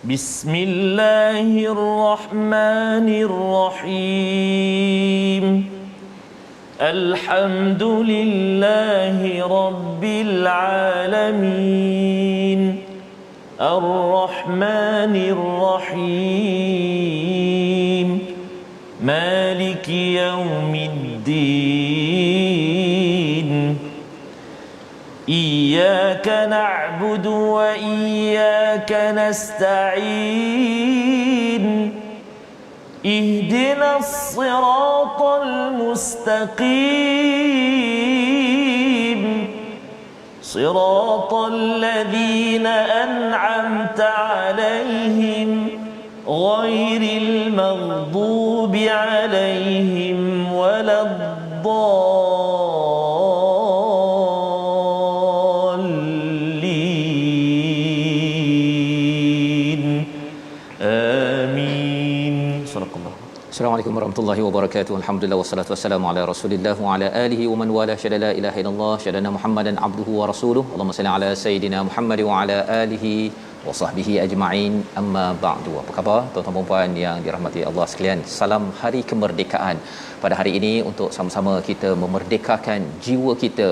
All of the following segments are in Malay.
Bismillahirrahmanirrahim. Alhamdulillahi rabbil alamin. Ar-Rahmanir Rahim. Maliki yaumiddin. Iyyaka na'budu wa iyyaka nasta'in. Ihdinas siratal mustaqim. Siratal ladzina an'amta 'alaihim ghairil maghdubi 'alaihim waladdallin. Amin. Sadaqallah. Assalamualaikum warahmatullahi wabarakatuh. Alhamdulillah wassalatu wassalamu ala Rasulillah wa ala alihi wa man wala syada la ilaha illallah syadana Muhammadan abduhu wa rasuluh. Allahumma salli ala sayidina Muhammad wa ala alihi wa sahbihi ajma'in. Amma ba'du. Apa khabar tuan-tuan dan puan yang dirahmati Allah sekalian? Salam Hari Kemerdekaan. Pada hari ini untuk sama-sama kita memerdekakan jiwa kita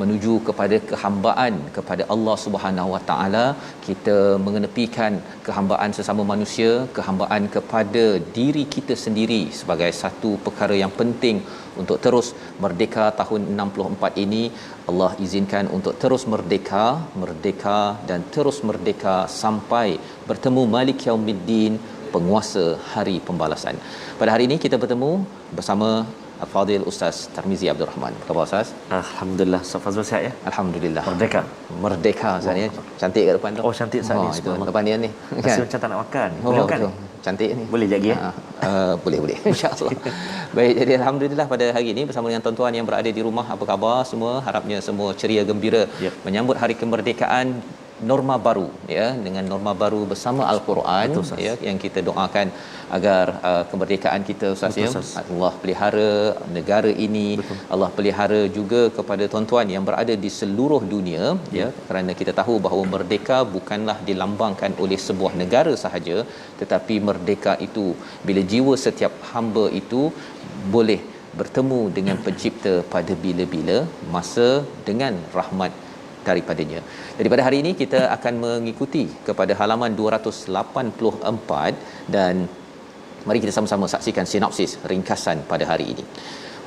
menuju kepada kehambaan kepada Allah Subhanahu Wa Taala. Kita mengenepikan kehambaan sesama manusia, kehambaan kepada diri kita sendiri sebagai satu perkara yang penting untuk terus merdeka. Tahun 64 ini Allah izinkan untuk terus merdeka dan terus merdeka sampai bertemu Malik Yaumiddin, penguasa hari pembalasan. Pada hari ini kita bertemu bersama Al-Fadhil Ustaz Tarmizi Abdul Rahman. Apa khabar Ustaz? Alhamdulillah. Ustaz Fazrul sihat ya? Alhamdulillah. Merdeka Ustaz ya. Cantik kat depan tu. Oh cantik Ustaz ni. Itu depan dia ni. Masih macam tak nak makan. Boleh makan ni? Cantik ni. Boleh lagi ya? Boleh insya-Allah. Baik, jadi alhamdulillah pada hari ini bersama dengan tuan-tuan yang berada di rumah, apa khabar semua? Harapnya semua ceria gembira menyambut hari kemerdekaan, norma baru ya, dengan norma baru bersama Al-Quran. Betul, ya, yang kita doakan agar kemerdekaan kita Ustaz ya, Allah pelihara negara ini. Betul. Allah pelihara juga kepada tuan-tuan yang berada di seluruh dunia ya, kerana kita tahu bahawa merdeka bukanlah dilambangkan oleh sebuah negara sahaja, tetapi merdeka itu bila jiwa setiap hamba itu boleh bertemu dengan pencipta pada bila-bila masa dengan rahmat daripadanya. Jadi pada hari ini kita akan mengikuti kepada halaman 284 dan mari kita sama-sama saksikan sinopsis ringkasan pada hari ini.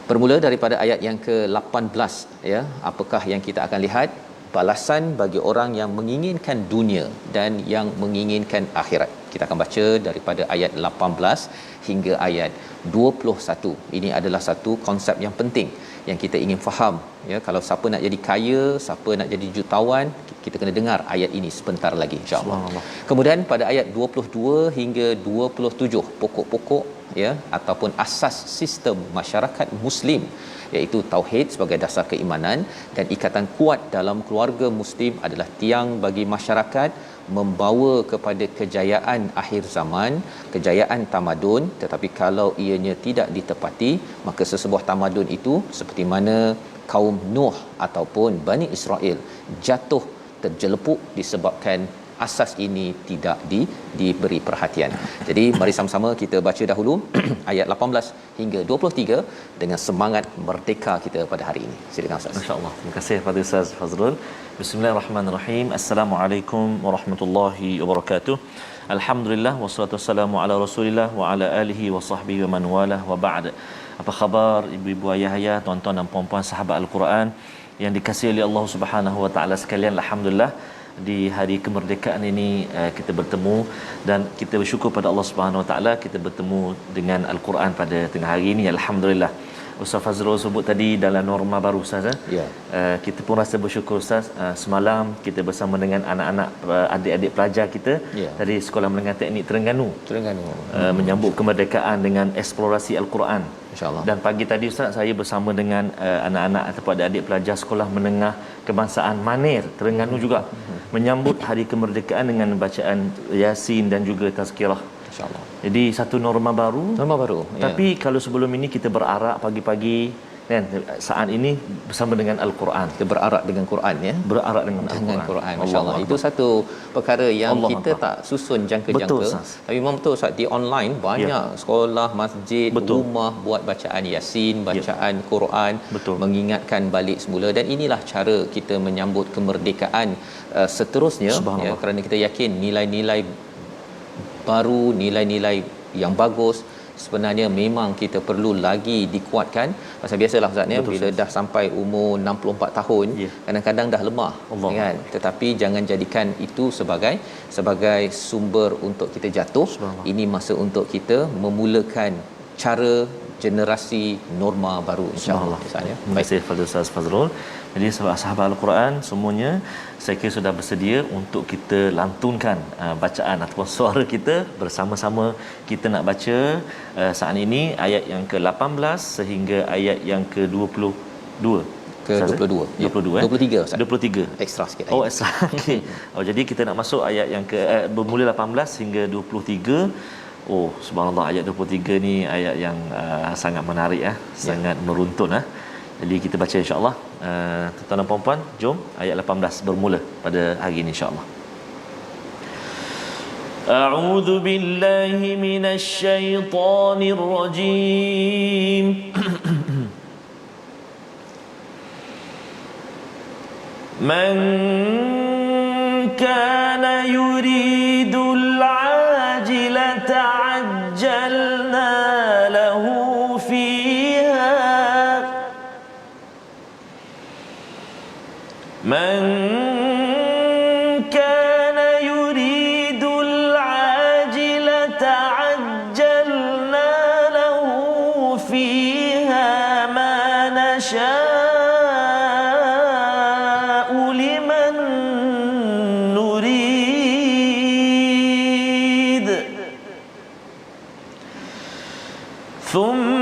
Bermula daripada ayat yang ke-18 ya, apakah yang kita akan lihat? Balasan bagi orang yang menginginkan dunia dan yang menginginkan akhirat. Kita akan baca daripada ayat 18 hingga ayat 21. Ini adalah satu konsep yang penting yang kita ingin faham ya. Kalau siapa nak jadi kaya, siapa nak jadi jutawan, kita kena dengar ayat ini sebentar lagi insya-Allah. Kemudian pada ayat 22 hingga 27 pokok-pokok ya ataupun asas sistem masyarakat muslim, iaitu tauhid sebagai dasar keimanan dan ikatan kuat dalam keluarga muslim adalah tiang bagi masyarakat membawa kepada kejayaan akhir zaman, kejayaan tamadun. Tetapi kalau ianya tidak ditepati, maka sesebuah tamadun itu seperti mana kaum Nuh ataupun Bani Israel jatuh terjelepuk disebabkan asas ini tidak diberi perhatian. Jadi mari sama-sama kita baca dahulu ayat 18 hingga 23 dengan semangat merdeka kita pada hari ini. Silakan Ustaz. Masya-Allah. Terima kasih kepada Ustaz Fazrul. Bismillahirrahmanirrahim. Assalamualaikum warahmatullahi wabarakatuh. Alhamdulillah wassalatu wassalamu ala Rasulillah wa ala alihi wa sahbihi wa man walah wa ba'd. Apa khabar ibu-ibu, ayah-ayah, tuan-tuan dan puan-puan sahabat Al-Quran yang dikasihi oleh Allah Subhanahu wa taala sekalian? Alhamdulillah di hari kemerdekaan ini kita bertemu dan kita bersyukur pada Allah Subhanahu Wa Taala kita bertemu dengan Al-Quran pada tengah hari ini. Alhamdulillah. Ustaz Fazrul sebut tadi dalam norma baru Ustaz ya. Kita pun rasa bersyukur Ustaz. Semalam kita bersama dengan anak-anak adik-adik pelajar kita dari Sekolah Menengah Teknik Terengganu menyambut kemerdekaan dengan eksplorasi Al-Quran. InsyaAllah. Dan pagi tadi Ustaz saya bersama dengan anak-anak ataupun adik-adik pelajar Sekolah Menengah Kebangsaan Manir Terengganu juga menyambut hari kemerdekaan dengan bacaan Yasin dan juga tazkirah. InsyaAllah. Jadi satu norma baru. Norma baru. Tapi kalau sebelum ini kita berarak pagi-pagi kan saat ini bersama dengan Al-Quran, kita berarak dengan Quran ya, berarak dengan Quran. Al-Quran. Masya-Allah. Itu satu perkara yang Allah kita Allah. tak susun jangka-jangka. Betul, Tapi memang betul Ustaz, di online banyak sekolah, masjid, Betul. rumah buat bacaan Yasin, bacaan Quran, Betul. mengingatkan balik semula, dan inilah cara kita menyambut kemerdekaan seterusnya ya, kerana kita yakin nilai-nilai baru, nilai-nilai yang bagus sebenarnya memang kita perlu lagi dikuatkan. Pasal biasalah Ustaz ya, bila dah sampai umur 64 tahun kadang-kadang dah lemah kan, tetapi jangan jadikan itu sebagai sumber untuk kita jatuh. Ini masa untuk kita memulakan cara generasi norma baru insya-Allah. Terima kasih kepada Ustaz Fazrul. Jadi sahabat Al-Quran semuanya, saya kira sudah bersedia untuk kita lantunkan bacaan ataupun suara kita bersama-sama. Kita nak baca saat ini ayat yang ke-18 sehingga ayat yang ke-22. Ke-22. 22 23 Ustaz. 23. Ekstra sikit. Oh, ekstra. Okey. Oh, jadi kita nak masuk ayat yang bermula 18 hingga 23. Oh, subhanallah, ayat 23 ni ayat yang sangat menarik sangat meruntun Jadi kita baca insya-Allah. Tuan-tuan dan puan-puan, jom ayat 18 bermula pada hari ini insya-Allah. A'udzu billahi minasy syaithanir rajim. Man kana yuridul ajilata ajjalna lahu fiha من كان يريد العاجلة عجلنا له فيها ما نشاء لمن نريد ثم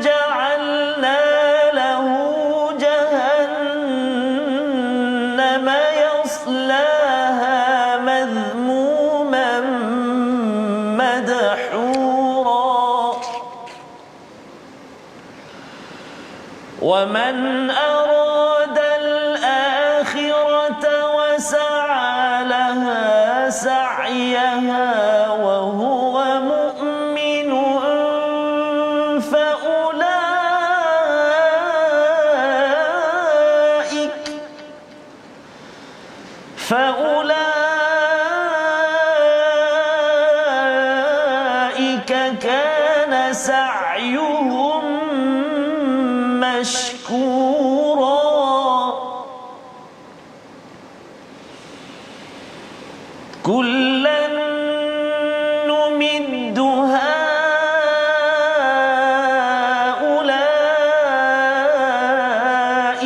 جعلنا له جهنم يصلاها مذموما مدحورا ومن أراد الآخرة وسعى لها سعيها وهو مؤمن فأولئك كان سعيهم مشكورا كلا نمد هؤلاء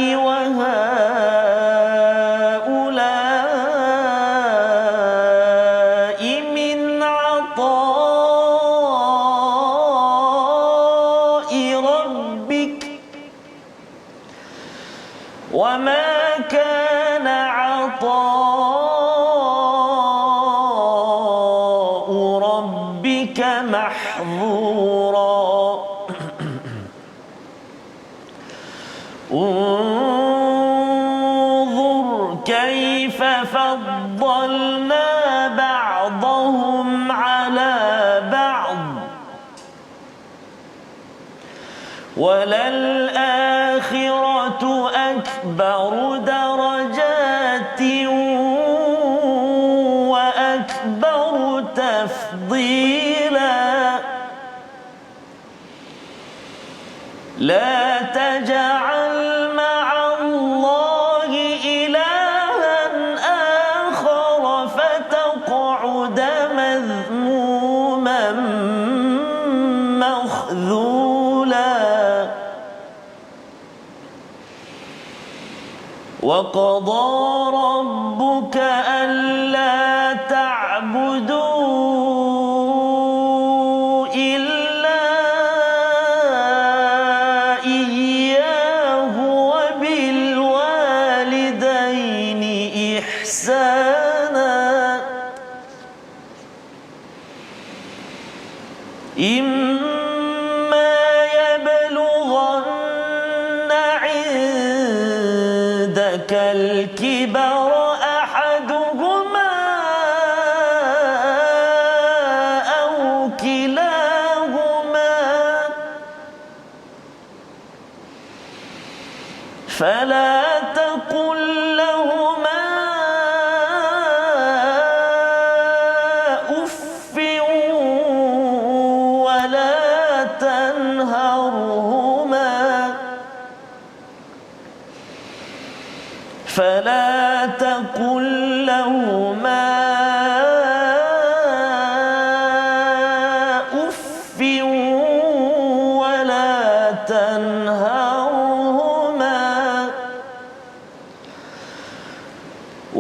وهؤلاء من عطاء ربك وما كان عطاء ربك محظورا انظر كيف فضلنا بعضهم على بعض وللآخرة أكبر درجات وأكبر تفضيلا لا تجعل مع الله إلها آخر فتقعد مذموما مخذولا وقضى ربك ألا تعبدوا إلا إياه وبالوالدين إحسانا إما يبلغن أشدك الكبر أحدهما أو كلاهما فلا تقل لهما أف ولا تنهرهما فلا تقل لهما أف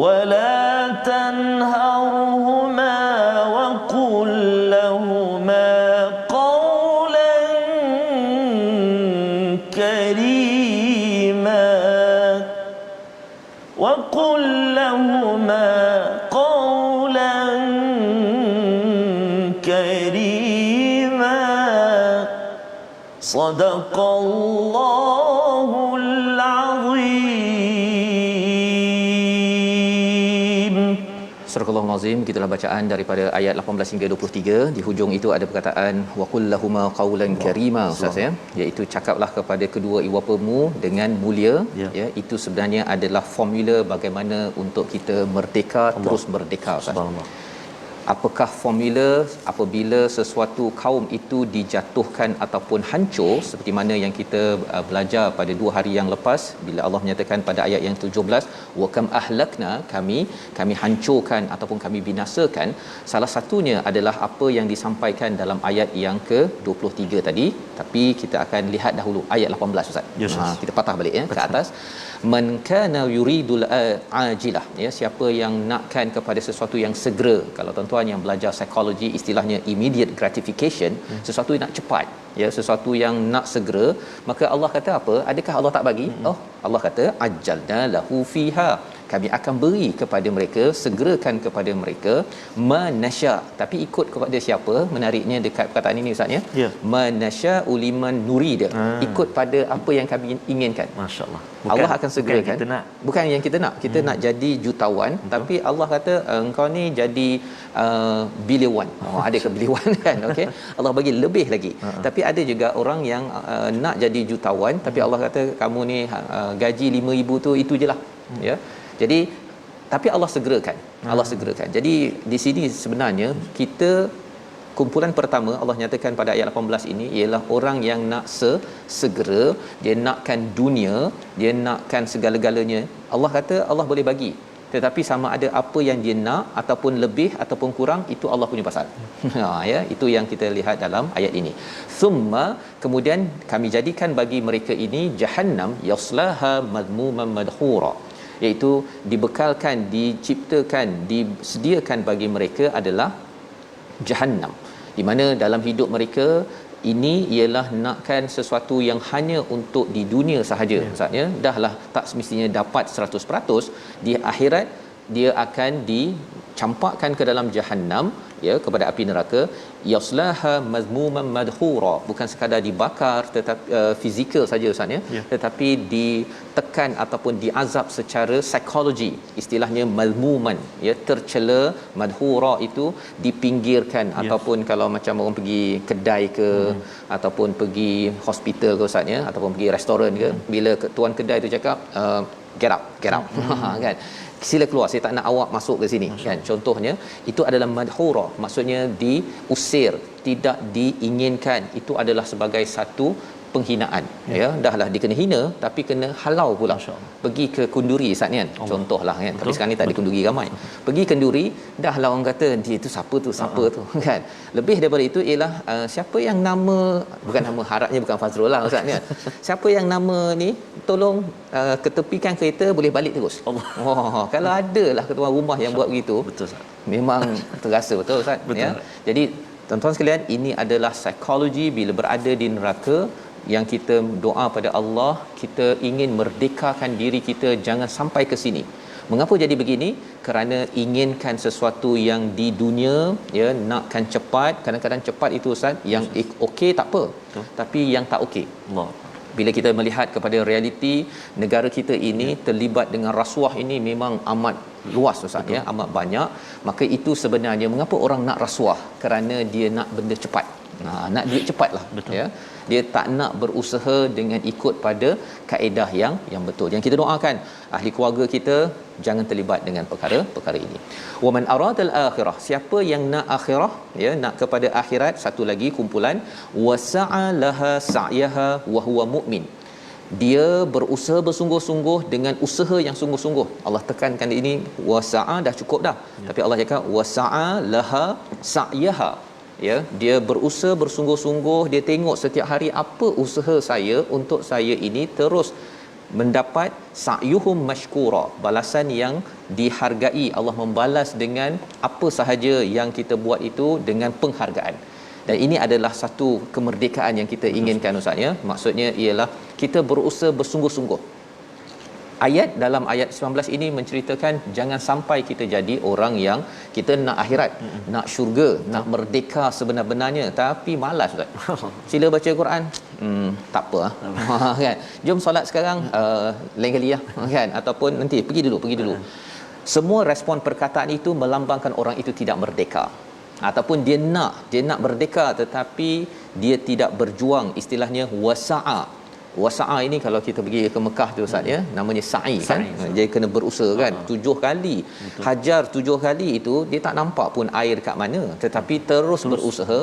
ولا تنهرهما وقل لهما قولا كريما وقل لهما قولا كريما صدق الله العظيم. Surah Al-Azim, begitulah bacaan daripada ayat 18 hingga 23. Di hujung itu ada perkataan waqul lahuma qaulan karima, ustaz ya, iaitu cakaplah kepada kedua ibu bapamu dengan mulia. Ya, itu sebenarnya adalah formula bagaimana untuk kita merdeka, terus merdeka, ustaz. Apakah formula apabila sesuatu kaum itu dijatuhkan ataupun hancur, seperti mana yang kita belajar pada 2 hari yang lepas bila Allah menyatakan pada ayat yang 17 wa kam ahlakna, kami hancurkan ataupun kami binasakan. Salah satunya adalah apa yang disampaikan dalam ayat yang ke-23 tadi, tapi kita akan lihat dahulu ayat 18, ustaz. Kita patah balik ya ke atas. Man kana yuridul ajilah, ya, siapa yang nakkan kepada sesuatu yang segera. Kalau tuan-tuan yang belajar psikologi, istilahnya immediate gratification, sesuatu yang nak cepat, ya, sesuatu yang nak segera, maka Allah kata apa? Adakah Allah tak bagi? Allah kata ajalna lahu fiha, kami akan beri kepada mereka, segerakan kepada mereka, manasya. Tapi ikut kepada siapa? Menariknya dekat perkataan ini, ustaz ya. Manasya uliman nurida, ikut pada apa yang kami inginkan. Masya-Allah. Allah akan segerakan. Bukan yang kita nak. Kita nak jadi jutawan, tapi Allah kata engkau ni jadi biliwan. Ada ke biliwan kan? Okey. Allah bagi lebih lagi. Tapi ada juga orang yang nak jadi jutawan, tapi Allah kata kamu ni gaji 5,000 tu itu jelah. Ya. Jadi tapi Allah segerakan. Allah segerakan. Jadi di sini sebenarnya kita, kumpulan pertama Allah nyatakan pada ayat 18 ini ialah orang yang nak segera, dia nakkan dunia, dia nakkan segala-galanya. Allah kata Allah boleh bagi, tetapi sama ada apa yang dia nak ataupun lebih ataupun kurang, itu Allah punya pasal. Ya, itu yang kita lihat dalam ayat ini. Thumma, kemudian kami jadikan bagi mereka ini jahannam yaslaha madmuman madhura, iaitu dibekalkan, diciptakan, disediakan bagi mereka adalah jahannam, di mana dalam hidup mereka ini ialah nakkan sesuatu yang hanya untuk di dunia sahaja, maksudnya dahlah tak semestinya dapat 100%. Di akhirat dia akan dicampakkan ke dalam jahannam, ya, kepada api neraka. Yaslaha mazmuman madhura, bukan sekadar dibakar tetapi fizikal saja, ustaz ya, tetapi ditekan ataupun diazab secara psikologi, istilahnya mazmuman, ya, tercela. Madhura itu dipinggirkan, ataupun kalau macam orang pergi kedai ke ataupun pergi hospital ke, ustaz ya, ataupun pergi restoran ke, bila tuan kedai tu cakap get out kan, sila keluar, saya tak nak awak masuk ke sini kan, contohnya, itu adalah madhura, maksudnya diusir, tidak diinginkan. Itu adalah sebagai satu penghinaan, ya, dahlah dikena hina tapi kena halau pula. Pergi ke kenduri, ustaz kan, contohlah kan. Tapi sekarang ni tak ada kenduri ramai. Pergi kenduri, dahlah orang kata dia tu siapa tu kan. Lebih daripada itu ialah siapa yang nama, bukan nama, harapnya bukan Fazrul lah, ustaz kan. Siapa yang nama ni tolong ketepikan kereta, boleh balik terus. Kalau ada lah ketua rumah yang buat begitu, betul ustaz, memang terasa betul ustaz ya. Jadi tuan-tuan sekalian, ini adalah psikologi bila berada di neraka, yang kita doa pada Allah, kita ingin merdekakan diri kita jangan sampai ke sini. Mengapa jadi begini? Kerana inginkan sesuatu yang di dunia, ya, nakkan cepat. Kadang-kadang cepat itu, ustaz, yang okey tak apa, tapi yang tak okey, Allah, Bila kita melihat kepada realiti negara kita ini terlibat dengan rasuah ini memang amat luas Ustaz, ya, amat banyak. Maka itu sebenarnya mengapa orang nak rasuah? Kerana dia nak benda cepat. Nak duit cepatlah, ya. Dia tak nak berusaha dengan ikut pada kaedah yang betul. Yang kita doakan ahli keluarga kita jangan terlibat dengan perkara-perkara ini. Wa man aradal akhirah, siapa yang nak akhirah, ya, nak kepada akhirat, satu lagi kumpulan wasa'a laha sa'yaha wa huwa mu'min. Dia berusaha bersungguh-sungguh dengan usaha yang sungguh-sungguh. Allah tekankan ini wasa'a dah cukup dah. Tapi Allah cakap wasa'a laha sa'yaha. Ya, dia berusaha bersungguh-sungguh, dia tengok setiap hari apa usaha saya untuk saya ini terus mendapat sa'yuhum mashkura, balasan yang dihargai. Allah membalas dengan apa sahaja yang kita buat itu dengan penghargaan. Dan ini adalah satu kemerdekaan yang kita inginkan Ustaz, ya. Maksudnya ialah kita berusaha bersungguh-sungguh. Ayat dalam ayat 19 ini menceritakan jangan sampai kita jadi orang yang kita nak akhirat, nak syurga, nak merdeka sebenar-benarnya tapi malas Ustaz. Sila baca Quran, tak apa kan. Jom solat sekarang, lain kali lah kan, ataupun nanti pergi dulu. Semua respon perkataan itu melambangkan orang itu tidak merdeka. Ataupun dia nak merdeka tetapi dia tidak berjuang, istilahnya wasa'a. Wasa'a ini kalau kita pergi ke Mekah tu Ustaz, ya, namanya sa'i kan. Dia kena berusaha kan. 7 kali. Betul. Hajar 7 kali itu dia tak nampak pun air kat mana, tetapi terus berusaha.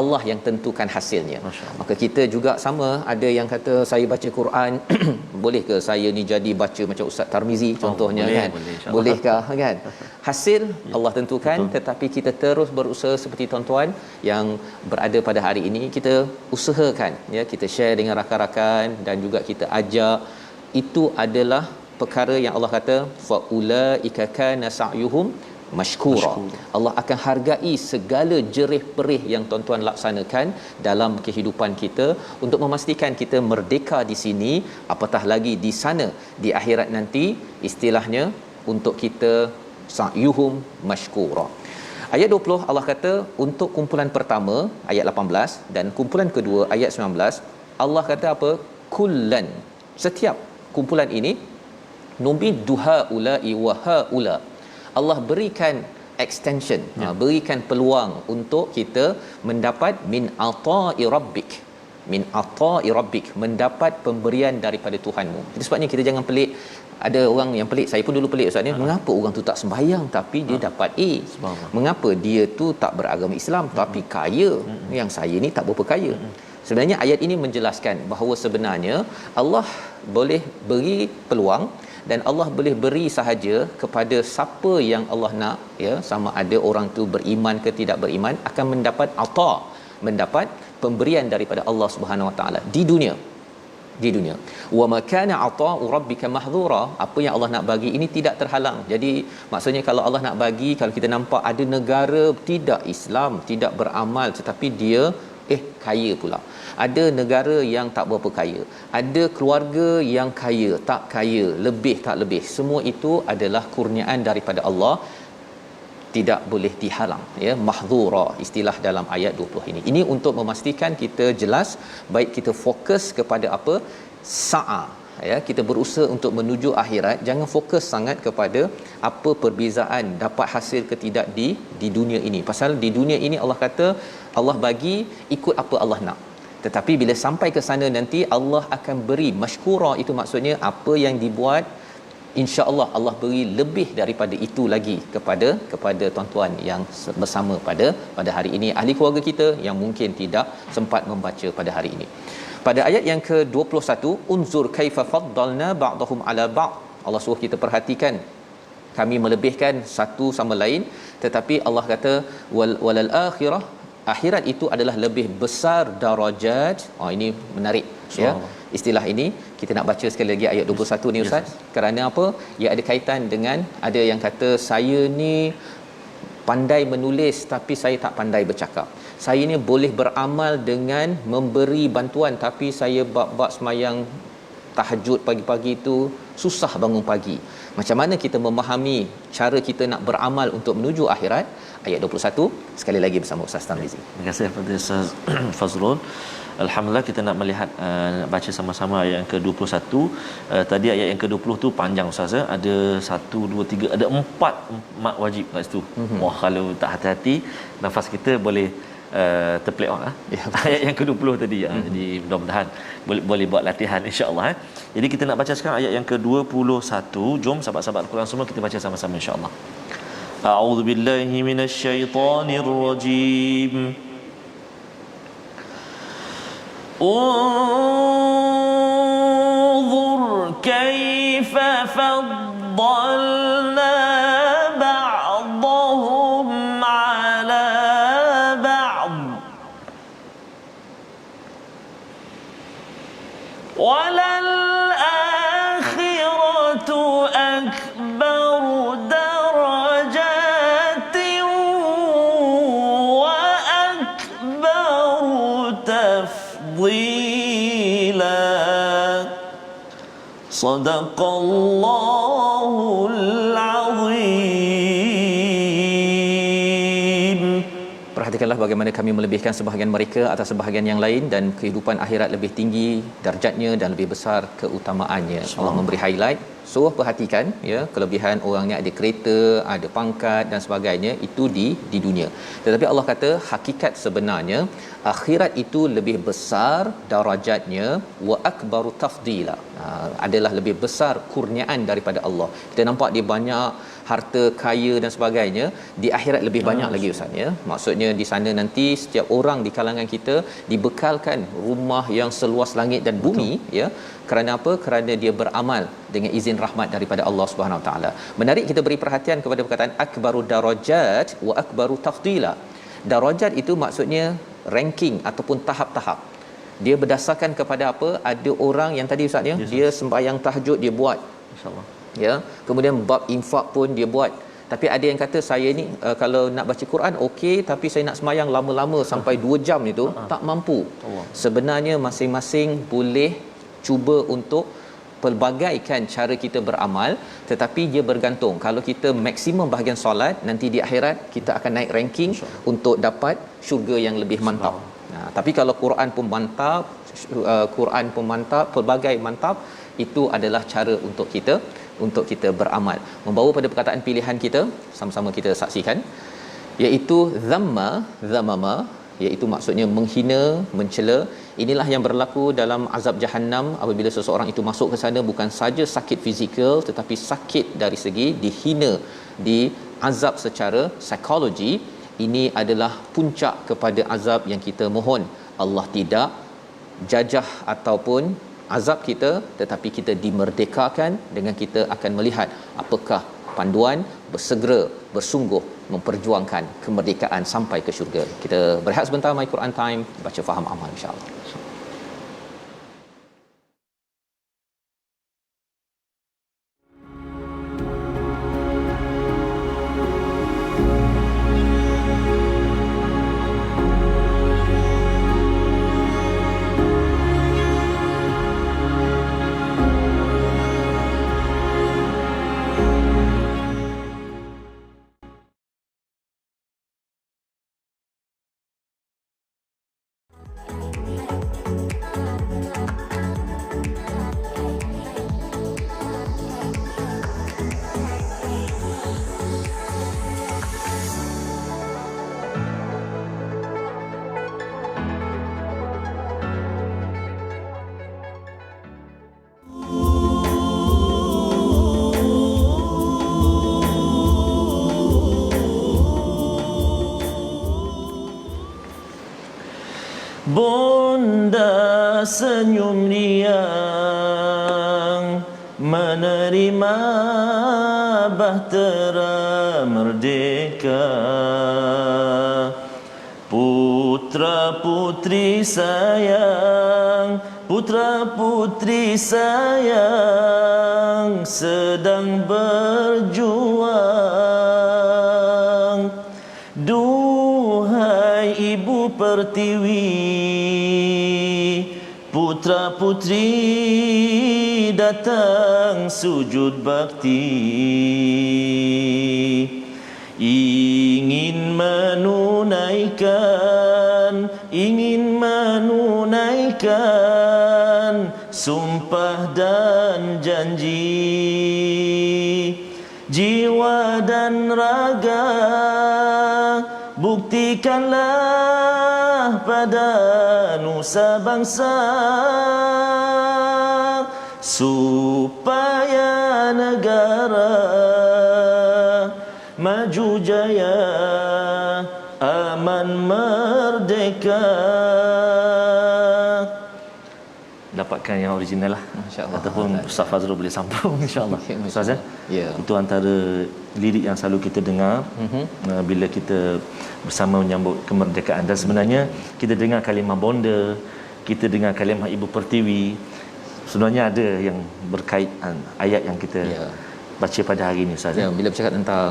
Allah yang tentukan hasilnya. Maka kita juga sama, ada yang kata saya baca Quran boleh ke saya ni jadi baca macam Ustaz Tarmizi contohnya, kan. Bolehkah kan? Hasil Allah tentukan, tetapi kita terus berusaha seperti tuan-tuan yang berada pada hari ini. Kita usahakan, ya, kita share dengan rakan-rakan dan juga kita ajak. Itu adalah perkara yang Allah kata faulaika kana sa'yuhum mashkura. Allah akan hargai segala jerih perih yang tuan-tuan laksanakan dalam kehidupan kita untuk memastikan kita merdeka di sini, apatah lagi di sana di akhirat nanti, istilahnya untuk kita sa'yuhum mashkura. Ayat 20 Allah kata untuk kumpulan pertama ayat 18 dan kumpulan kedua ayat 19 Allah kata apa? Kullan, setiap kumpulan ini numiddu haula'i wa haula. Allah berikan extension, berikan peluang untuk kita mendapat min ata'i rabbik, min ata'i rabbik, mendapat pemberian daripada Tuhanmu. Itu sebabnya kita jangan pelik. Ada orang yang pelik, saya pun dulu pelik Ustaz ni, mengapa orang tu tak sembahyang tapi dia dapat A? Mengapa dia tu tak beragama Islam tapi kaya, yang saya ni tak berapa kaya? Sebenarnya ayat ini menjelaskan bahawa sebenarnya Allah boleh beri peluang dan Allah boleh beri sahaja kepada siapa yang Allah nak, ya, sama ada orang tu beriman ke tidak beriman akan mendapat ata, mendapat pemberian daripada Allah Subhanahu Wa Taala di dunia. Wa ma kana ata'u rabbika mahdhura, apa yang Allah nak bagi ini tidak terhalang. Jadi maksudnya kalau Allah nak bagi, kalau kita nampak ada negara tidak Islam, tidak beramal tetapi dia kaya pula. Ada negara yang tak berapa kaya. Ada keluarga yang kaya, tak kaya, lebih tak lebih. Semua itu adalah kurniaan daripada Allah, tidak boleh dihalang, ya. Mahdhura istilah dalam ayat 20 ini. Ini untuk memastikan kita jelas, baik kita fokus kepada apa? Sa'a, ya, kita berusaha untuk menuju akhirat. Jangan fokus sangat kepada apa perbezaan dapat hasil ke tidak di dunia ini. Pasal di dunia ini Allah kata Allah bagi ikut apa Allah nak. Tetapi bila sampai ke sana nanti Allah akan beri mashkura, itu maksudnya apa yang dibuat insya-Allah Allah beri lebih daripada itu lagi kepada tuan-tuan yang bersama pada hari ini, ahli keluarga kita yang mungkin tidak sempat membaca pada hari ini. Pada ayat yang ke-21, unzur kaifa faddalna ba'dahum ala ba'd. Allah suruh kita perhatikan kami melebihkan satu sama lain, tetapi Allah kata walal akhirah, akhirat itu adalah lebih besar darajat. Ini menarik, ya. Istilah ini kita nak baca sekali lagi ayat 21 ni Ustaz. Kerana apa? Ia ada kaitan dengan ada yang kata saya ni pandai menulis tapi saya tak pandai bercakap. Saya ni boleh beramal dengan memberi bantuan tapi saya bab semayang tahajud pagi-pagi itu susah bangun pagi. Macam mana kita memahami cara kita nak beramal untuk menuju akhirat? Ayat 21 sekali lagi bersama Ustaz Tarmizi. Terima kasih kepada Ustaz Fazrul. Alhamdulillah kita nak melihat nak baca sama-sama ayat yang ke-21. Tadi ayat yang ke-20 tu panjang Ustaz ya. Ada 1 2 3 ada 4 mat wajib kat situ. Wah, kalau tak hati-hati nafas kita boleh terplay on ayat yang ke-20 tadi jadi mudah-mudahan boleh buat latihan insya-Allah Jadi kita nak baca sekarang ayat yang ke-21. Jom sahabat-sahabat Al-Quran semua kita baca sama-sama insya-Allah. A'udzu billahi minasyaitonir rajim. Unzur kaifa faddalna ba'dahum 'ala ba'd walal akhiratu akbaru darajatin wa akbaru tafdila. Sadaqallahul azim. Perhatikanlah bagaimana kami melebihkan sebahagian mereka atas sebahagian yang lain dan kehidupan akhirat lebih tinggi darjatnya dan lebih besar keutamaannya. Allah memberi highlight. So perhatikan ya, kelebihan orang ni ada kereta, ada pangkat dan sebagainya itu di dunia. Tetapi Allah kata hakikat sebenarnya akhirat itu lebih besar darajatnya wa akbaru tafdila. Adalah lebih besar kurniaan daripada Allah. Kita nampak dia banyak harta kaya dan sebagainya, di akhirat lebih banyak lagi Ustaz ya. Maksudnya di sana nanti setiap orang di kalangan kita dibekalkan rumah yang seluas langit dan bumi. Betul. Ya. Kerana apa? Kerana dia beramal dengan izin rahmat daripada Allah Subhanahu Wa Taala. Menarik kita beri perhatian kepada perkataan akbaru darajat wa akbaru tafdila. Darajat itu maksudnya ranking ataupun tahap-tahap. Dia berdasarkan kepada apa? Ada orang yang tadi Ustaz ya, dia sembahyang tahajud dia buat. Insya-Allah. Ya, kemudian bab infak pun dia buat. Tapi ada yang kata saya ni kalau nak baca Quran okey, tapi saya nak sembahyang lama-lama sampai 2 jam itu tak mampu. Sebenarnya masing-masing boleh cuba untuk pelbagaikan cara kita beramal, tetapi dia bergantung. Kalau kita maksimum bahagian solat, nanti di akhirat kita akan naik ranking untuk dapat syurga yang lebih mantap. Tapi kalau Quran pun mantap, pelbagai mantap, itu adalah cara untuk kita beramal. Membawa pada perkataan pilihan kita, sama-sama kita saksikan, iaitu zamama, iaitu maksudnya menghina, mencela. Inilah yang berlaku dalam azab Jahannam apabila seseorang itu masuk ke sana, bukan saja sakit fizikal tetapi sakit dari segi dihina, diazab secara psikologi. Ini adalah puncak kepada azab yang kita mohon Allah tidak jajah ataupun azab kita, tetapi kita dimerdekakan dengan kita akan melihat apakah panduan bersegera bersungguh memperjuangkan kemerdekaan sampai ke syurga. Kita berehat sebentar, My Quran Time, baca faham amal insya-Allah. Bunda senyum riang menerima bahtera merdeka. Putra-putri sayang, putra-putri sayang sedang berjuang. Duhai Ibu Pertiwi, putra-putri datang sujud bakti, ingin menunaikan tunaikan sumpah dan janji, jiwa dan raga buktikanlah pada nusa bangsa, supaya negara maju jaya, aman merdeka. Dapatkan yang original lah, Masya-Allah. ataupun Ustaz Fazrul boleh sambung insya-Allah. Ustaz ya. Ya. Itu antara lirik yang selalu kita dengar bila kita bersama menyambut kemerdekaan, dan sebenarnya kita dengar kalimah bonda, kita dengar kalimah Ibu Pertiwi, sebenarnya ada yang berkaitan ayat yang kita baca pada hari ini Ustaz. Ya, bila bercakap tentang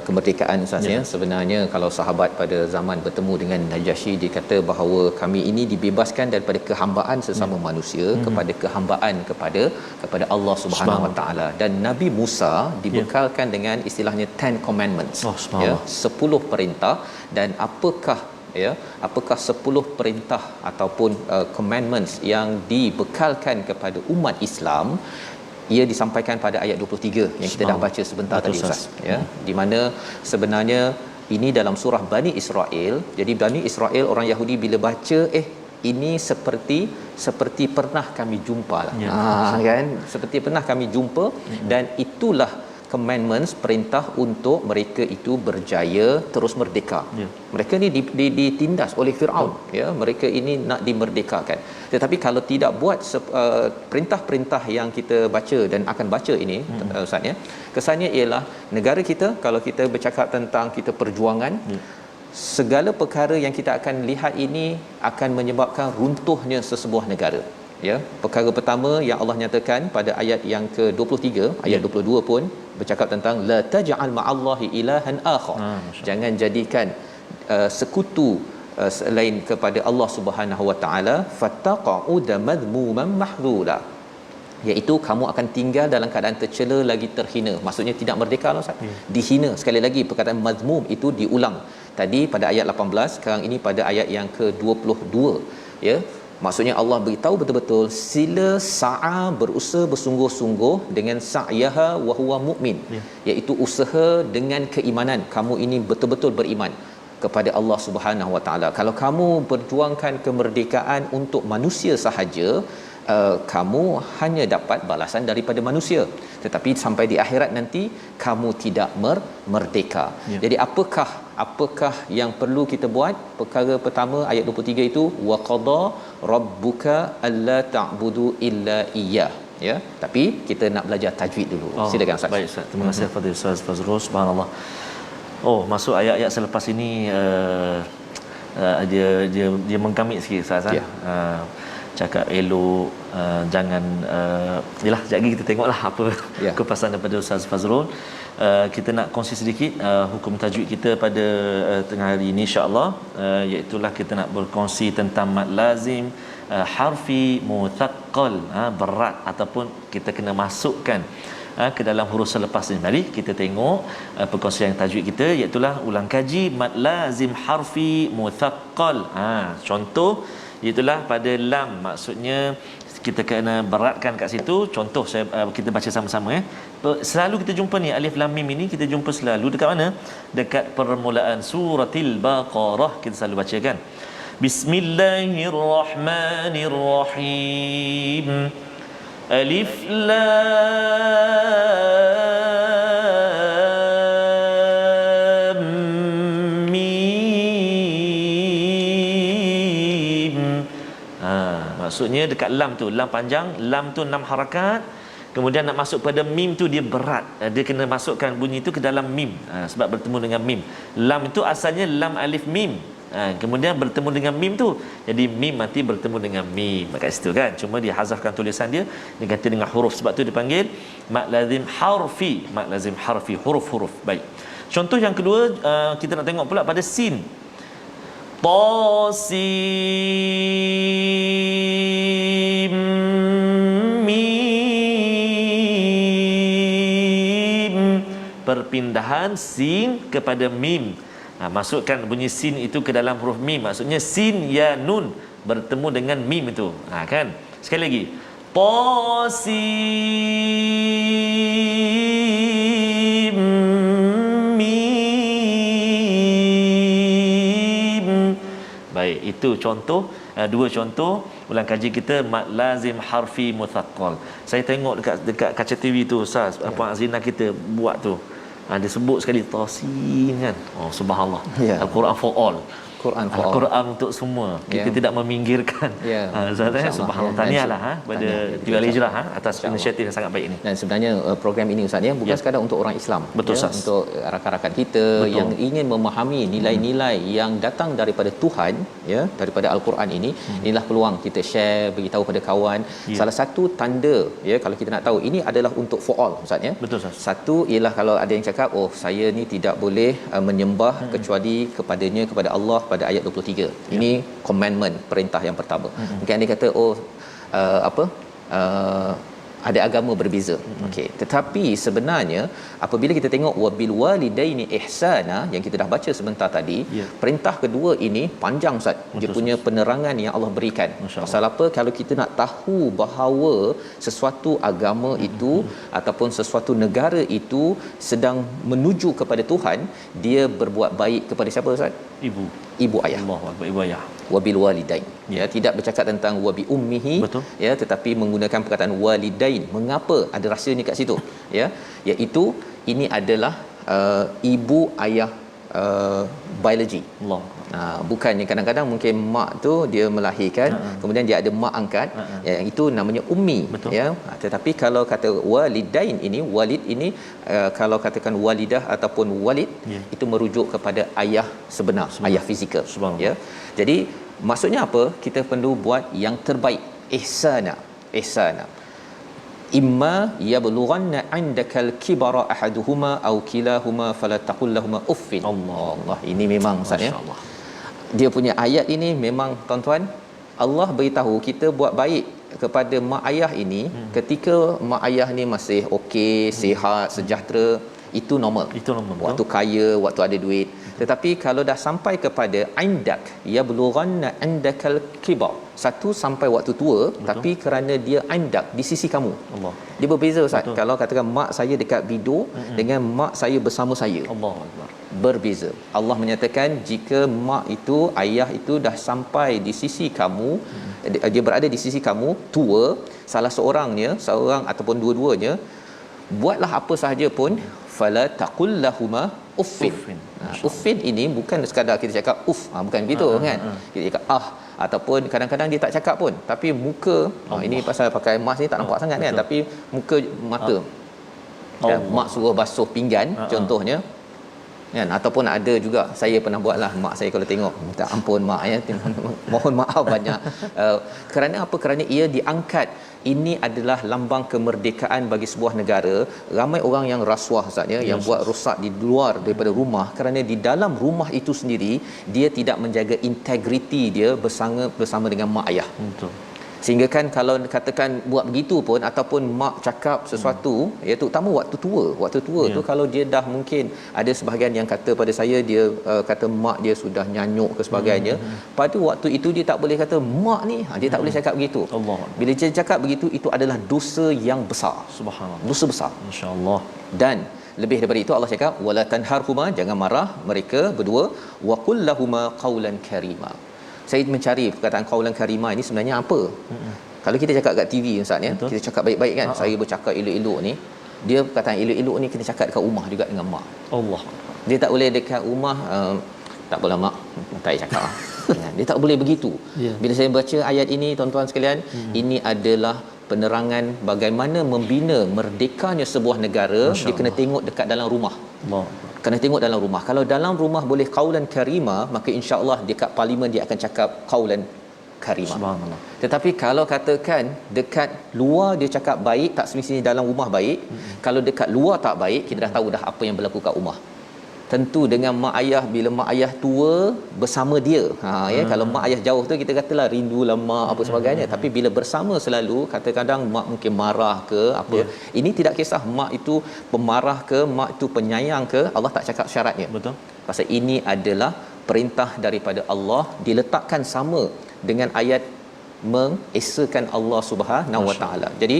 kemerdekaan Ustaz ya, sebenarnya kalau sahabat pada zaman bertemu dengan Najasyi, dia kata bahawa kami ini dibebaskan daripada kehambaan sesama manusia kepada kehambaan kepada Allah Subhanahu Wa Taala, dan Nabi Musa dibekalkan dengan istilahnya 10 commandments, ya, 10 perintah. Dan apakah 10 perintah ataupun commandments yang dibekalkan kepada umat Islam? Ia disampaikan pada ayat 23 yang kita dah baca sebentar tadi Ustaz, ya, di mana sebenarnya ini dalam surah Bani Israel. Jadi Bani Israel, orang Yahudi bila baca ini seperti pernah kami jumpa lah, kan, seperti pernah kami jumpa, dan itulah commandments, perintah untuk mereka itu berjaya terus merdeka. Mereka ni ditindas oleh Firaun, ya, mereka ini nak dimerdekakan. Tetapi kalau tidak buat perintah-perintah yang kita baca dan akan baca ini, Ustaz ya, kesannya ialah negara kita, kalau kita bercakap tentang kita perjuangan, segala perkara yang kita akan lihat ini akan menyebabkan runtuhnya sesebuah negara. Ya, perkara pertama yang Allah nyatakan pada ayat yang ke-23, ayat 22 pun bercakap tentang la taj'al ma'allahi ilahan akhar. Jangan jadikan sekutu selain kepada Allah Subhanahu Wa Taala, fattaqa'ud madhmuman mahdhura, iaitu kamu akan tinggal dalam keadaan tercela lagi terhina. Maksudnya tidak merdeka lah Ustaz, dihina. Sekali lagi perkataan mazmum itu diulang tadi pada ayat 18, sekarang ini pada ayat yang ke-22, ya. Maksudnya Allah beritahu betul-betul sila sa'a, berusaha bersungguh-sungguh dengan sa'yaha wa huwa mu'min, iaitu usaha dengan keimanan. Kamu ini betul-betul beriman kepada Allah Subhanahu Wa Taala. Kalau kamu berjuangkan kemerdekaan untuk manusia sahaja, kamu hanya dapat balasan daripada manusia, tetapi sampai di akhirat nanti kamu tidak merdeka. Jadi apakah yang perlu kita buat? Perkara pertama ayat 23 itu, wa qada rabbuka alla ta'budu illa iyyah, ya. Tapi kita nak belajar tajwid dulu. Silakan Ustaz. Baik Ustaz, terima kasih kepada Ustaz Fazrul. Subhanallah. Masuk ayat-ayat selepas ini dia mengkamit sikit Ustaz. Cakap elok, jangan yalah, sekejap lagi kita tengoklah apa kupasan daripada Ustaz Fazrul. Kita nak kongsi sedikit hukum tajwid kita pada tengah hari ini insya-Allah, iaitu kita nak berkongsi tentang mad lazim harfi muthaqqal, berat ataupun kita kena masukkan ke dalam huruf selepas ini. Mari kita tengok perkongsian tajwid kita, iaitu ulang kaji mad lazim harfi muthaqqal. Contoh itulah pada lam, maksudnya kita kena beratkan kat situ. Contoh kita baca sama-sama selalu kita jumpa ni alif lam mim ini, kita jumpa selalu dekat mana? Dekat permulaan suratil Baqarah kita selalu baca kan. Bismillahirrahmanirrahim. Alif lam mim. Maksudnya dekat lam tu, lam panjang, lam tu 6 harakat. Kemudian nak masuk pada mim tu dia berat. Dia kena masukkan bunyi tu ke dalam mim. Sebab bertemu dengan mim. Lam itu asalnya lam alif mim. Kemudian bertemu dengan mim tu, jadi mim mati bertemu dengan mim kat situ kan. Cuma dia hazafkan tulisan dia, dia kata dengan huruf, sebab tu dipanggil mad lazim harfi. Mad lazim harfi, huruf-huruf. Baik. Contoh yang kedua, kita nak tengok pula pada sin. Tasim mim. Perpindahan sin kepada mim. Masukkan bunyi sin itu ke dalam huruf mim. Maksudnya sin ya nun. bertemu dengan mim itu. Kan? Sekali lagi. Tasim mim. Baik, itu contoh, dua contoh ulang kaji kita mad lazim harfi muthaqqal. Saya tengok dekat kaca TV tu Ustaz, apa Azina kita buat tu. Dia sebut sekali tasin kan. Oh subhanallah. Al-Quran for all. Al-Quran untuk semua. Kita tidak meminggirkan. Ustaz subhanallah. Tahniahlah pada TV Al-Hijrah atas inisiatif yang sangat baik ini. Dan sebenarnya program ini Ustaz bukan sekadar untuk orang Islam. Betul, untuk rakan-rakan kita yang ingin memahami nilai-nilai yang datang daripada Tuhan, daripada Al-Quran ini. Inilah peluang kita share, beritahu pada kawan. Salah satu tanda kalau kita nak tahu ini adalah untuk for all Ustaz Betul Ustaz. Satu ialah kalau ada yang cakap saya ni tidak boleh menyembah kecuali kepada Allah pada ayat 23. Ini commandment, perintah yang pertama. Mungkin dia kata ada agama berbeza. Okey, tetapi sebenarnya apabila kita tengok wabil walidaini ihsana yang kita dah baca sebentar tadi, perintah kedua ini panjang Ustaz. Dia punya penerangan yang Allah berikan. Pasal apa? Kalau kita nak tahu bahawa sesuatu agama itu ataupun sesuatu negara itu sedang menuju kepada Tuhan, dia berbuat baik kepada siapa Ustaz? Ibu ayah. Allahu akbar, ibu ayah. Wabil walidain. Tidak bercakap tentang wabi ummihi, tetapi menggunakan perkataan walidain. Mengapa ada rahsianya kat situ? Iaitu ini adalah ibu ayah biologi. Allah. Bukannya kadang-kadang mungkin mak tu dia melahirkan, kemudian dia ada mak angkat, yang itu namanya ummi. Tetapi kalau kata walidain ini, walid ini kalau katakan walidah ataupun walid, itu merujuk kepada ayah sebenar, ayah fizikal. Jadi maksudnya apa? Kita perlu buat yang terbaik. Ihsana. Imma yablughanna 'indakal kibara ahaduhuma aw kilahuma fala taqul lahumu uffin. Allah, ini memang Ustaz dia punya ayat ini memang tuan-tuan, Allah beritahu kita buat baik kepada mak ayah ini ketika mak ayah ni masih okey, sihat, sejahtera, itu normal. Waktu kaya, waktu ada duit. Tetapi kalau dah sampai kepada indak yablughanna indakal kibar, satu sampai waktu tua, tapi kerana dia indak di sisi kamu. Allah. Dia berbeza Ustaz. Kalau katakan mak saya dekat bido dengan mak saya bersama saya. Allahuakbar. Berbeza. Allah menyatakan jika mak itu, ayah itu dah sampai di sisi kamu, dia berada di sisi kamu tua, salah seorang ataupun dua-duanya, buatlah apa sahaja pun, fala taqul lahuma uffin. Uffin ini bukan sekadar kita cakap bukan begitu kan. Kita cakap ataupun kadang-kadang dia tak cakap pun, tapi muka ini pasal pakai mask ni tak nampak sangat kan, tapi muka mata mak suruh basuh pinggan contohnya kan. Ataupun ada juga, saya pernah buatlah, mak saya kalau tengok, minta ampun mak mohon maaf banyak. Kerana apa? Kerana ia diangkat, ini adalah lambang kemerdekaan bagi sebuah negara. Ramai orang yang rasuah Ustaz yang buat rosak di luar daripada rumah, kerana di dalam rumah itu sendiri dia tidak menjaga integriti dia bersama dengan mak ayah. Betul. Sehingga kan kalau katakan buat begitu pun, ataupun mak cakap sesuatu, terutama waktu tua tu, kalau dia dah mungkin ada sebahagian yang kata pada saya, dia kata mak dia sudah nyanyuk ke sebagainya, pada waktu itu dia tak boleh kata mak ni, dia tak boleh cakap begitu. Allah. Bila dia cakap begitu, itu adalah dosa yang besar. Subhanallah. Dosa besar. Insya-Allah. Dan lebih daripada itu Allah cakap wala tanharhuma, jangan marah mereka berdua, wa qul lahumā qawlan karīmā. Saya mencari perkataan qaulan karima ini sebenarnya apa. Kalau kita cakap kat TV Ustaz kita cakap baik-baik kan, saya bercakap elok-elok ni, dia perkataan elok-elok ni kena cakap dekat rumah juga dengan mak. Allah. Dia tak boleh dekat rumah tak boleh mak, tak payah cakap dia tak boleh begitu. Bila saya baca ayat ini tuan-tuan sekalian, ini adalah penerangan bagaimana membina merdekanya sebuah negara. Dia kena tengok dekat dalam rumah. Kena tengok dalam rumah. Kalau dalam rumah boleh qaulan karima, maka insya-Allah dekat parlimen dia akan cakap qaulan karima. Subhanallah. Tetapi kalau katakan dekat luar dia cakap baik, tak semestinya dalam rumah baik. Kalau dekat luar tak baik, kita dah tahu dah apa yang berlaku kat rumah. Tentu dengan mak ayah, bila mak ayah tua bersama dia, kalau mak ayah jauh tu kita katalah rindulah mak apa sebagainya, tapi bila bersama selalu, kadang-kadang mak mungkin marah ke apa, ini tidak kisah mak itu pemarah ke, mak itu penyayang ke, Allah tak cakap syaratnya. Betul. Pasal ini adalah perintah daripada Allah, diletakkan sama dengan ayat mengesakan Allah Subhanahu Wa Taala. Jadi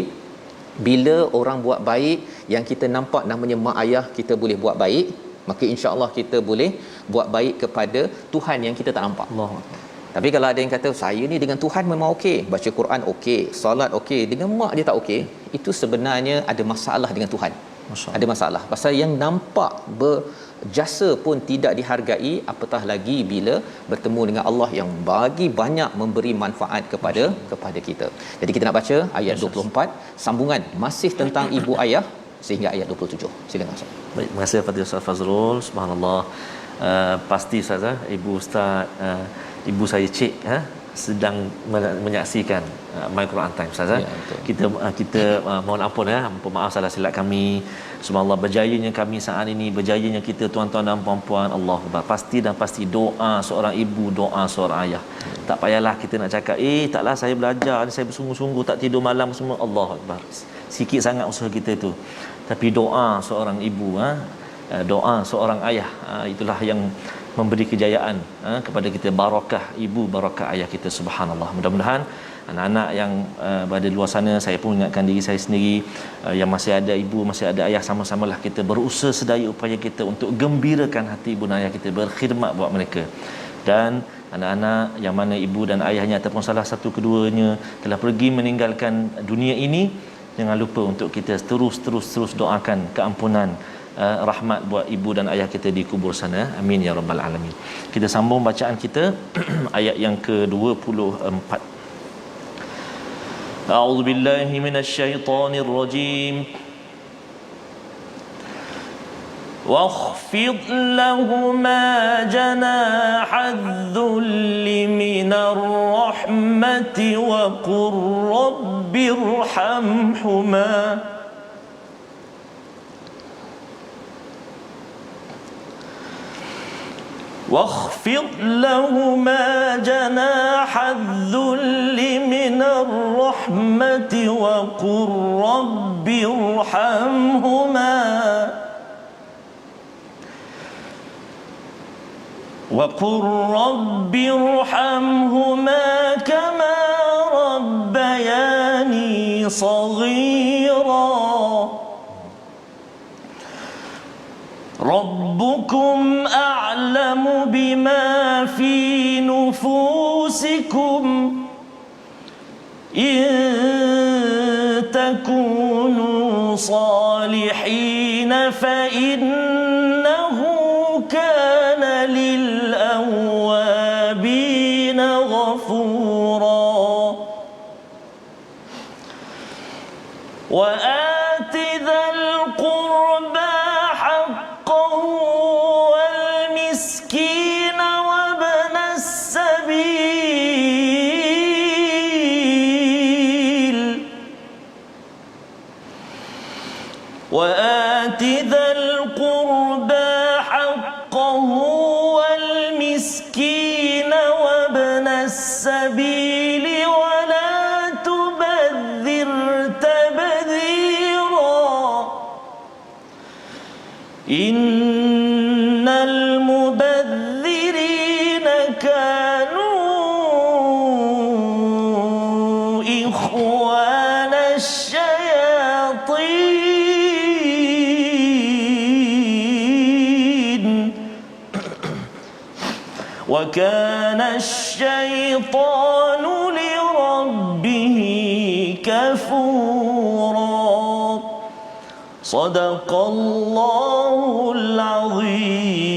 bila orang buat baik yang kita nampak namanya mak ayah kita boleh buat baik, maka insya-Allah kita boleh buat baik kepada Tuhan yang kita tak nampak. Allah. Tapi kalau ada yang kata saya ni dengan Tuhan memang okey, baca Quran okey, solat okey, dengan mak dia tak okey, itu sebenarnya ada masalah dengan Tuhan. Ada masalah. Pasal yang nampak berjasa pun tidak dihargai, apatah lagi bila bertemu dengan Allah yang bagi banyak memberi manfaat kepada kita. Jadi kita nak baca ayat 24, sambungan masih tentang ibu ayah sehingga ayat 27. Silakan Ustaz. Baik, terima kasih kepada Ustaz Fazrul. Subhanallah. Pasti Ustaz, ibu Ustaz, ibu saya cik sedang menyaksikan My Quran Time Ustaz. Ya, kita mohon ampun maaf salah silap kami. Subhanallah, berjayanya kami saat ini, berjayanya kita tuan-tuan dan puan-puan, Allahuakbar. Pasti dan pasti doa seorang ibu, doa seorang ayah. Tak payahlah kita nak cakap taklah saya belajar, saya bersungguh-sungguh tak tidur malam semua. Allahuakbar. Sikit sangat usaha kita tu. Tapi doa seorang ibu, doa seorang ayah, itulah yang memberi kejayaan kepada kita, barakah ibu, barakah ayah kita. Subhanallah. Mudah-mudahan anak-anak yang berada di luar sana, saya pun ingatkan diri saya sendiri, yang masih ada ibu, masih ada ayah, sama-samalah kita berusaha sedaya upaya kita untuk gembirakan hati ibu dan ayah kita, berkhidmat buat mereka. Dan anak-anak yang mana ibu dan ayahnya ataupun salah satu keduanya telah pergi meninggalkan dunia ini, jangan lupa untuk kita terus doakan keampunan, rahmat buat ibu dan ayah kita di kubur sana. Amin ya rabbal alamin. Kita sambung bacaan kita ayat yang ke-24. A'udzu billahi minasyaitonir rajim. واخفض لهما جناح الذل من الرحمة وقل رب ارحمهما واخفض لهما جناح الذل من الرحمة وقل رب ارحمهما وقل رب ارحمهما كما ربياني صغيرا ربكم أعلم بما في نفوسكم إن تكونوا صالحين فإنه كان للأوابين غفورا وآت ذا القربى حقه والمسكين وابن السبيل وآت ذا القربى حقه والمسكين وابن السبيل ولا تبذر تبذيرا إن المبذرين كانوا إخوان الشياطين وكان الشيطان لربه كفورا صدق الله العظيم.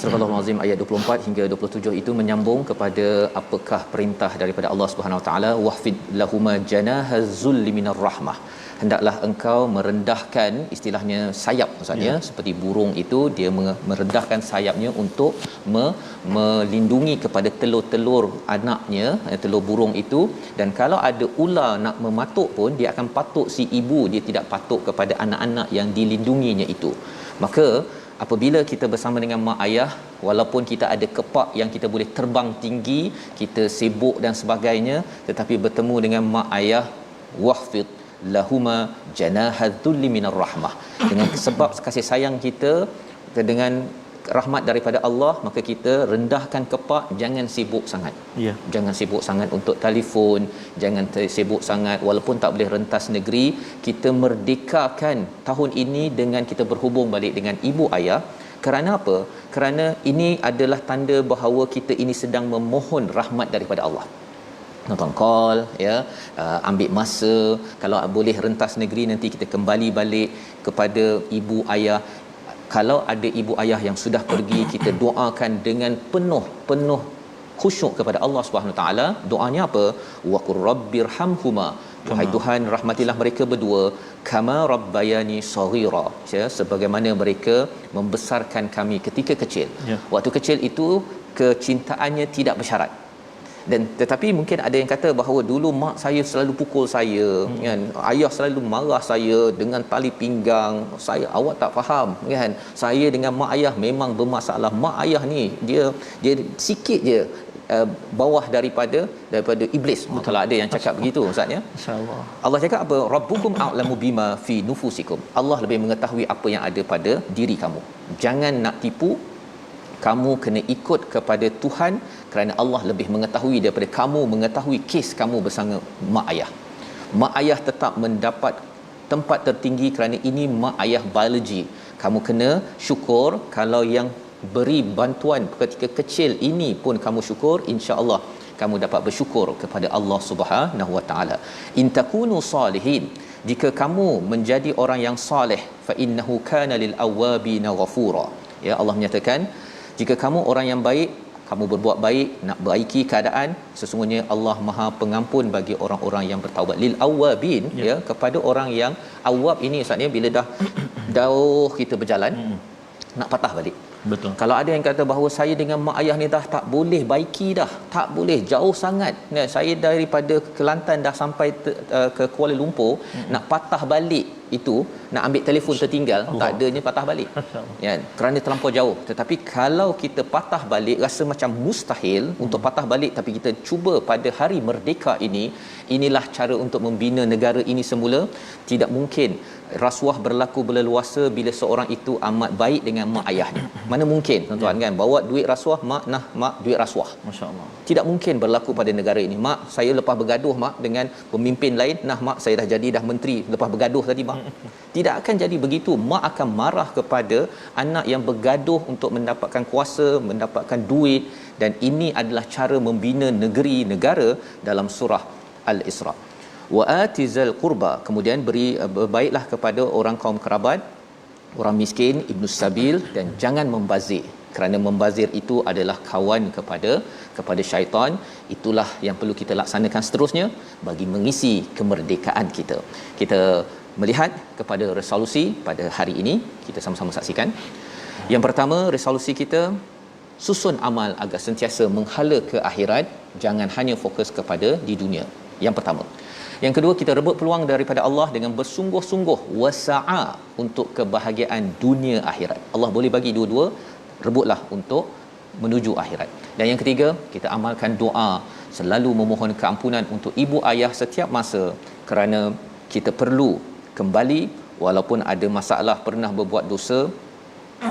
Surah Al-Azim ayat 24 hingga 27 itu menyambung kepada apakah perintah daripada Allah Subhanahu Wa Taala, wahfid lahuma janahaz zulli minar rahmah. Hendaklah engkau merendahkan, istilahnya sayap maksudnya, seperti burung itu dia merendahkan sayapnya untuk melindungi kepada telur-telur anaknya, telur burung itu. Dan kalau ada ular nak mematuk pun dia akan patuk si ibu, dia tidak patuk kepada anak-anak yang dilindunginya itu. Maka apabila kita bersama dengan mak ayah, walaupun kita ada kepak yang kita boleh terbang tinggi, kita sibuk dan sebagainya, tetapi bertemu dengan mak ayah, wahfid lahuma janahadh dhulli minar rahmah, dengan sebab kasih sayang kita, dengan rahmat daripada Allah, maka kita rendahkan kepak, jangan sibuk sangat. Ya. Jangan sibuk sangat untuk telefon, jangan sibuk sangat walaupun tak boleh rentas negeri, kita merdekakan tahun ini dengan kita berhubung balik dengan ibu ayah. Kerana apa? Kerana ini adalah tanda bahawa kita ini sedang memohon rahmat daripada Allah. Nonton call, ya, ambil masa, kalau boleh rentas negeri nanti kita kembali balik kepada ibu ayah. Kalau ada ibu ayah yang sudah pergi, kita doakan dengan penuh khusyuk kepada Allah Subhanahu taala. Doanya apa? Wa qur rabbirhamhuma, wahai Tuhan rahmatilah mereka berdua, kama rabbayani saghira, ya, sebagaimana mereka membesarkan kami ketika kecil. Ya. Waktu kecil itu kecintaannya tidak bersyarat. Dan tetapi mungkin ada yang kata bahawa dulu mak saya selalu pukul saya, kan, ayah selalu marah saya dengan tali pinggang. Saya, awak tak faham, kan, saya dengan mak ayah memang bermasalah. Mak ayah ni dia sikit je bawah daripada iblis. Kalau ada yang cakap begitu, ustaz, ya, Insya-Allah. Allah cakap apa? Rabbukum a'lamu bima fi nufusikum. Allah lebih mengetahui apa yang ada pada diri kamu. Jangan nak tipu, kamu kena ikut kepada Tuhan, kerana Allah lebih mengetahui daripada kamu mengetahui kes kamu bersama mak ayah. Mak ayah tetap mendapat tempat tertinggi kerana ini mak ayah biologi. Kamu kena syukur. Kalau yang beri bantuan ketika kecil ini pun kamu syukur, insya-Allah kamu dapat bersyukur kepada Allah Subhanahu Wa Taala. In takunu salihin, jika kamu menjadi orang yang soleh, fa innahu kana lil awabin ghafura. Ya, Allah menyatakan jika kamu orang yang baik, kamu berbuat baik, nak baiki keadaan, sesungguhnya Allah Maha Pengampun bagi orang-orang yang bertaubat. Lil awabin, ya, kepada orang yang awab ini, ustaz, ya, bila dah jauh kita berjalan, nak patah balik. Betul. Kalau ada yang kata bahawa saya dengan mak ayah ni dah tak boleh baiki dah, tak boleh, jauh sangat, ya, saya daripada Kelantan dah sampai ke Kuala Lumpur, nak patah balik itu, nak ambil telefon tertinggal, tak adanya patah balik, ya, kerana terlampau jauh. Tetapi kalau kita patah balik, rasa macam mustahil untuk patah balik, tapi kita cuba pada hari merdeka ini, inilah cara untuk membina negara ini semula. Tidak mungkin rasuah berlaku berleluasa bila seorang itu amat baik dengan mak ayahnya. Mana mungkin, tuan-tuan, kan, bawa duit rasuah, mak duit rasuah. Masya-Allah. Tidak mungkin berlaku pada negara ini. Mak, saya lepas bergaduh mak dengan pemimpin lain, mak saya dah jadi dah menteri lepas bergaduh tadi mak. Tidak akan jadi begitu. Mak akan marah kepada anak yang bergaduh untuk mendapatkan kuasa, mendapatkan duit, dan ini adalah cara membina negeri negara dalam surah Al-Isra. Wa atizal qurba, kemudian berbaiklah kepada orang kaum kerabat, orang miskin, ibnu sabil, dan jangan membazir, kerana membazir itu adalah kawan kepada syaitan. Itulah yang perlu kita laksanakan seterusnya bagi mengisi kemerdekaan kita. Kita melihat kepada resolusi pada hari ini, kita sama-sama saksikan. Yang pertama, resolusi kita susun amal agar sentiasa menghala ke akhirat, jangan hanya fokus kepada di dunia. Yang pertama. Yang kedua, kita rebut peluang daripada Allah dengan bersungguh-sungguh wasa'a untuk kebahagiaan dunia akhirat. Allah boleh bagi dua-dua, rebutlah untuk menuju akhirat. Dan yang ketiga, kita amalkan doa, selalu memohon keampunan untuk ibu ayah setiap masa, kerana kita perlu kembali walaupun ada masalah, pernah berbuat dosa,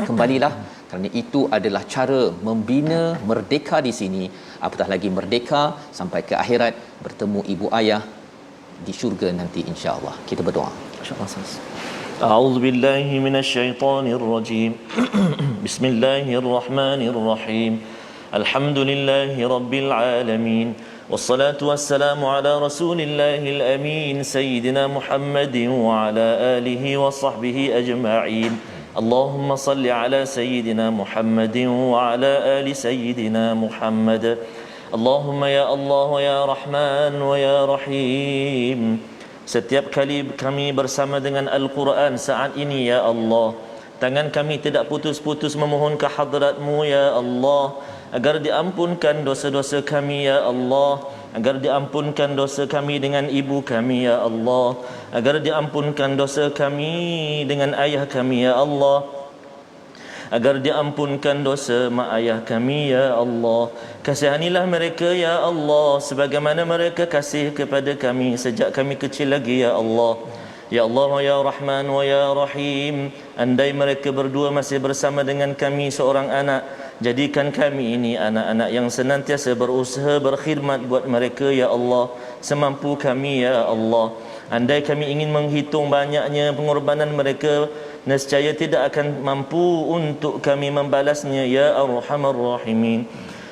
kembalilah, kerana itu adalah cara membina merdeka di sini, apatah lagi merdeka sampai ke akhirat, bertemu ibu ayah di syurga nanti, insya-Allah. Kita berdoa. Insya-Allah. A'udzu billahi minasyaitonir rajim. Bismillahirrahmanirrahim. Alhamdulillahi rabbil alamin. Wassalatu wassalamu ala rasulillahil amin sayyidina Muhammadin wa ala alihi wa sahbihi ajma'in. Allahumma salli ala sayyidina Muhammadin wa ala ali sayyidina Muhammad. Allahumma ya Allah wa ya Rahman wa ya Rahim. Setiap kali kami bersama dengan Al-Quran saat ini, ya Allah, tangan kami tidak putus-putus memohon ke hadrat-Mu, ya Allah, agar diampunkan dosa-dosa kami, ya Allah, agar diampunkan dosa kami dengan ibu kami, ya Allah, agar diampunkan dosa kami dengan ayah kami, ya Allah, agar diampunkan dosa mak ayah kami, ya Allah. Kasihanilah mereka, ya Allah, sebagaimana mereka kasih kepada kami sejak kami kecil lagi, ya Allah. Ya Allah wa ya Rahman wa ya Rahim, andai mereka berdua masih bersama dengan kami seorang anak, jadikan kami ini anak-anak yang senantiasa berusaha berkhidmat buat mereka ya Allah, semampu kami ya Allah. Andai kami ingin menghitung banyaknya pengorbanan mereka, nescaya tidak akan mampu untuk kami membalasnya ya Arhamar Rahimin.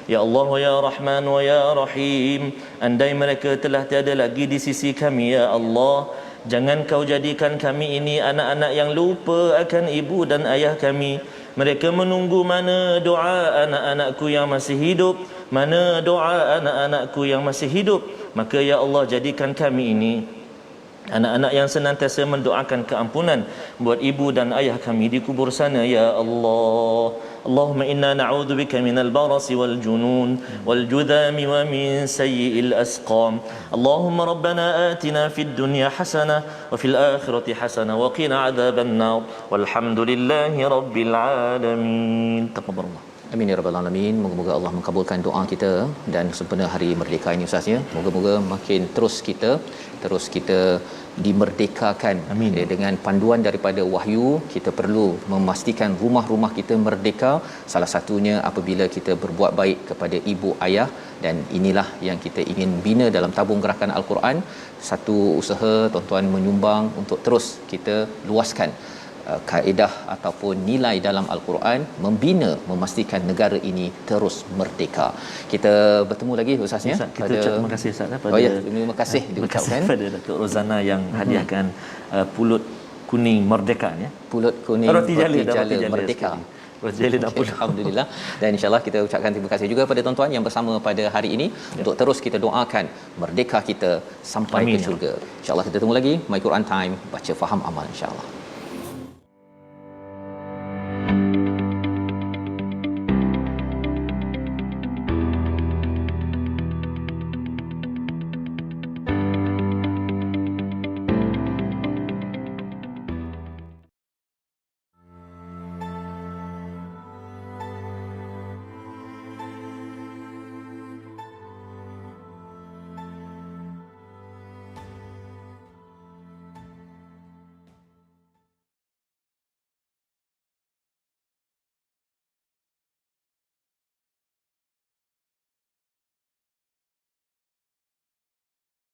Ya Allah wa ya Rahman wa ya Rahim, andai mereka telah tiada lagi di sisi kami ya Allah, jangan kau jadikan kami ini anak-anak yang lupa akan ibu dan ayah kami. Mereka menunggu mana doa anak-anakku yang masih hidup, mana doa anak-anakku yang masih hidup. Maka ya Allah, jadikan kami ini anak-anak yang senantiasa mendoakan keampunan buat ibu dan ayah kami di kubur sana ya Allah. Allahumma inna na'udzubika minal barasi wal junun wal judhami wa min sayyi'il asqam. Allahumma rabbana atina fid dunya hasanah wa fil akhirati hasanah wa qina adzaban nar. Walhamdulillahi rabbil alamin. Taqabbalallah. Amin ya rabbal alamin. Moga-moga Allah mengabulkan doa kita dan sempena hari merdeka ini Ustaz ya. Moga-moga makin terus kita dimerdekakan. Amin. Dengan panduan daripada wahyu, kita perlu memastikan rumah-rumah kita merdeka. Salah satunya apabila kita berbuat baik kepada ibu ayah, dan inilah yang kita ingin bina dalam tabung gerakan Al-Quran. Satu usaha tuan-tuan menyumbang untuk terus kita luaskan kaedah ataupun nilai dalam Al-Quran, memastikan negara ini terus merdeka. Kita bertemu lagi Ustaz ya. Kita ucap terima kasih Ustaz pada terima kasih diucapkan pada Datuk Rozana yang hadiahkan pulut kuning merdeka ya. Pulut kuning roti jala merdeka. Roti jala dah pulut. Alhamdulillah. Dan insya-Allah kita ucapkan terima kasih juga pada tuan-tuan yang bersama pada hari ini untuk terus kita doakan merdeka kita sampai ke syurga. Insya-Allah kita temu lagi My Quran Time, baca faham amal insya-Allah.